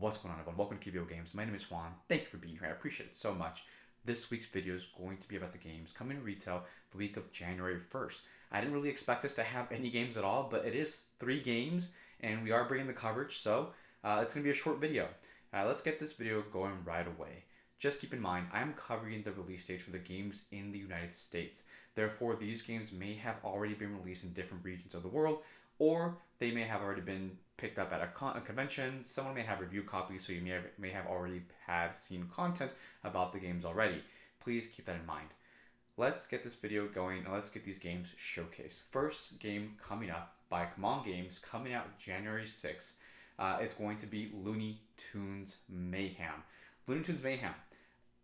What's going on, everyone? Welcome to QVO Games. My name is Juan. Thank you for being here. I appreciate it so much. This week's video is going to be about the games coming to retail the week of January 1st. I didn't really expect us to have any games at all, but it is 3 games, and we are bringing the coverage, so it's going to be a short video. Let's get this video going right away. Just keep in mind, I'm covering the release dates for the games in the United States. Therefore, these games may have already been released in different regions of the world, or they may have already been picked up at a convention. Someone may have review copies, so you may have already seen content about the games already. Please keep that in mind. Let's get this video going and let's get these games showcased. First game coming up by QVO Games, coming out January 6th. It's going to be Looney Tunes Mayhem. Looney Tunes Mayhem.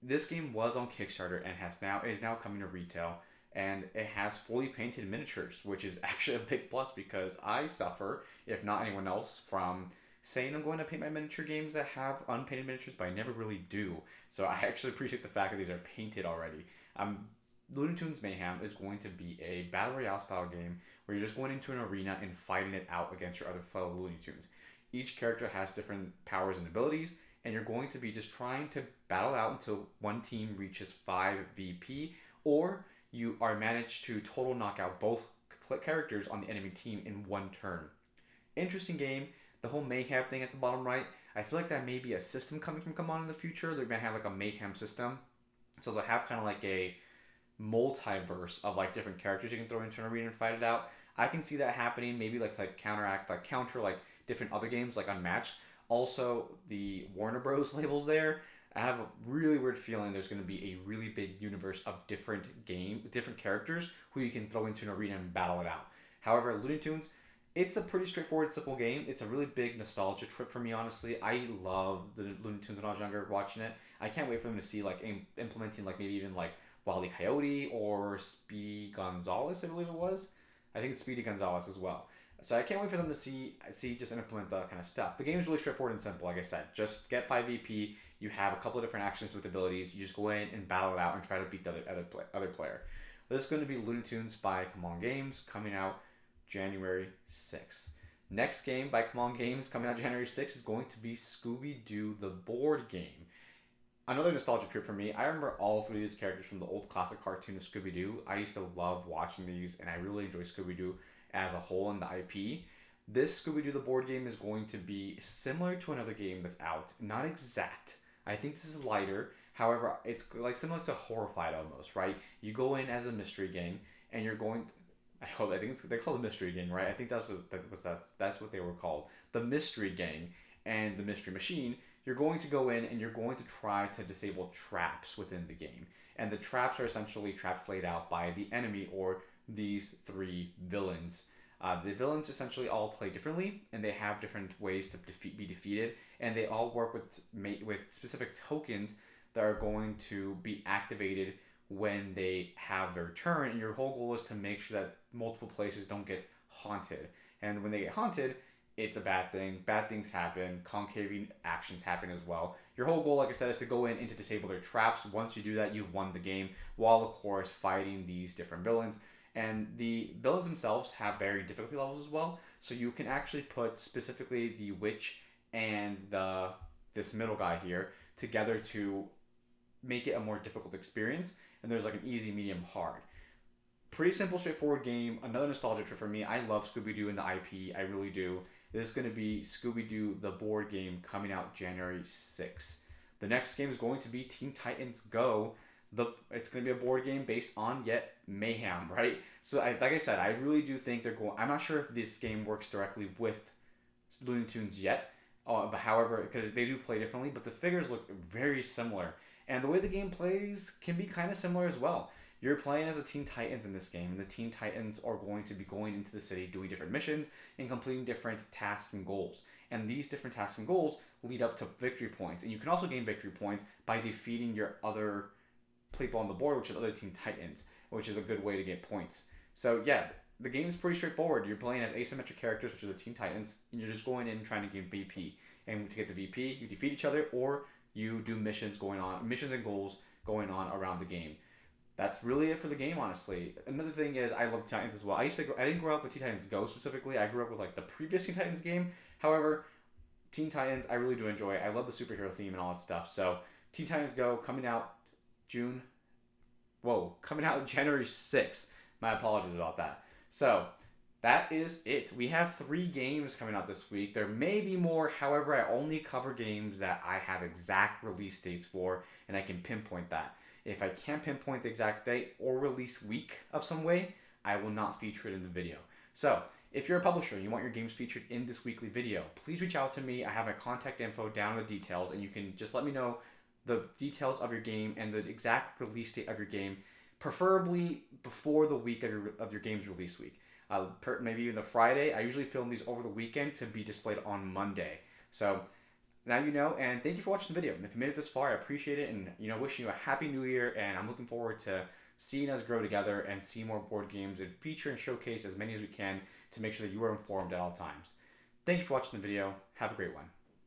This game was on Kickstarter and is now coming to retail. And it has fully painted miniatures, which is actually a big plus because I suffer, if not anyone else, from saying I'm going to paint my miniature games that have unpainted miniatures, but I never really do. So I actually appreciate the fact that these are painted already. Looney Tunes Mayhem is going to be a Battle Royale style game where you're just going into an arena and fighting it out against your other fellow Looney Tunes. Each character has different powers and abilities, and you're going to be just trying to battle out until one team reaches 5 VP, or you are managed to total knock out both characters on the enemy team in one turn. Interesting game. The whole Mayhem thing at the bottom right, I feel like that may be a system coming from QVO in the future. They're going to have like a Mayhem system. So they'll have kind of like a multiverse of like different characters you can throw into an arena and fight it out. I can see that happening. Maybe like counter like different other games like Unmatched. Also, the Warner Bros. Labels there. I have a really weird feeling there's going to be a really big universe of different characters who you can throw into an arena and battle it out. However, Looney Tunes, it's a pretty straightforward, simple game. It's a really big nostalgia trip for me, honestly. I love the Looney Tunes when I was younger watching it. I can't wait for them to see like implementing like maybe even like Wile E. Coyote or Speedy Gonzales, I believe it was. I think it's Speedy Gonzales as well. So I can't wait for them to see just implement that kind of stuff. The game is really straightforward and simple, like I said. Just get 5 VP. You have a couple of different actions with abilities. You just go in and battle it out and try to beat the other player. This is going to be Looney Tunes by QVO Games, coming out January 6th. Next game by QVO Games coming out January 6th is going to be Scooby-Doo, the board game. Another nostalgia trip for me. I remember all 3 of these characters from the old classic cartoon of Scooby-Doo. I used to love watching these, and I really enjoy Scooby-Doo as a whole in the IP. This Scooby-Doo the board game is going to be similar to another game that's out. Not exact. I think this is lighter. However, it's like similar to Horrified almost, right? You go in as a mystery gang, and you're going. I think they're called the Mystery Gang, right? I think that's what they were called. The Mystery Gang and the Mystery Machine. You're going to go in and you're going to try to disable traps within the game, and the traps are essentially traps laid out by the enemy or these 3 villains. The villains essentially all play differently, and they have different ways to be defeated, and they all work with specific tokens that are going to be activated when they have their turn. And your whole goal is to make sure that multiple places don't get haunted. And when they get haunted, it's a bad thing. Bad things happen. Concaving actions happen as well. Your whole goal, like I said, is to go in and to disable their traps. Once you do that, you've won the game, while of course fighting these different villains. And the villains themselves have varying difficulty levels as well. So you can actually put specifically the witch and this middle guy here together to make it a more difficult experience. And there's like an easy, medium, hard. Pretty simple, straightforward game. Another nostalgia trip for me. I love Scooby-Doo and the IP. I really do. This is going to be Scooby-Doo the board game coming out January 6th. The next game is going to be Teen Titans Go. It's going to be a board game based on yet Mayhem, right? So like I said, I really do think they're going. I'm not sure if this game works directly with Looney Tunes yet, but however, because they do play differently, but the figures look very similar, and the way the game plays can be kind of similar as well. You're playing as a Teen Titans in this game, and the Teen Titans are going to be going into the city, doing different missions, and completing different tasks and goals. And these different tasks and goals lead up to victory points, and you can also gain victory points by defeating your other people on the board, which is other Teen Titans, which is a good way to get points. So yeah, the game is pretty straightforward. You're playing as asymmetric characters, which are the Teen Titans, and you're just going in and trying to gain VP. And to get the VP, you defeat each other, or you do missions and goals going on around the game. That's really it for the game, honestly. Another thing is, I love Teen Titans as well. I didn't grow up with Teen Titans Go specifically. I grew up with like the previous Teen Titans game. However, Teen Titans, I really do enjoy. I love the superhero theme and all that stuff. So Teen Titans Go coming out June. Whoa, coming out January 6th. My apologies about that. So that is it. We have 3 games coming out this week. There may be more. However, I only cover games that I have exact release dates for, and I can pinpoint that. If I can't pinpoint the exact date or release week of some way, I will not feature it in the video. So if you're a publisher and you want your games featured in this weekly video, please reach out to me. I have my contact info down in the details, and you can just let me know the details of your game and the exact release date of your game, preferably before the week of your game's release week. Maybe even the Friday. I usually film these over the weekend to be displayed on Monday. So now you know, and thank you for watching the video. And if you made it this far, I appreciate it, and wishing you a happy new year, and I'm looking forward to seeing us grow together and see more board games and feature and showcase as many as we can to make sure that you are informed at all times. Thank you for watching the video. Have a great one.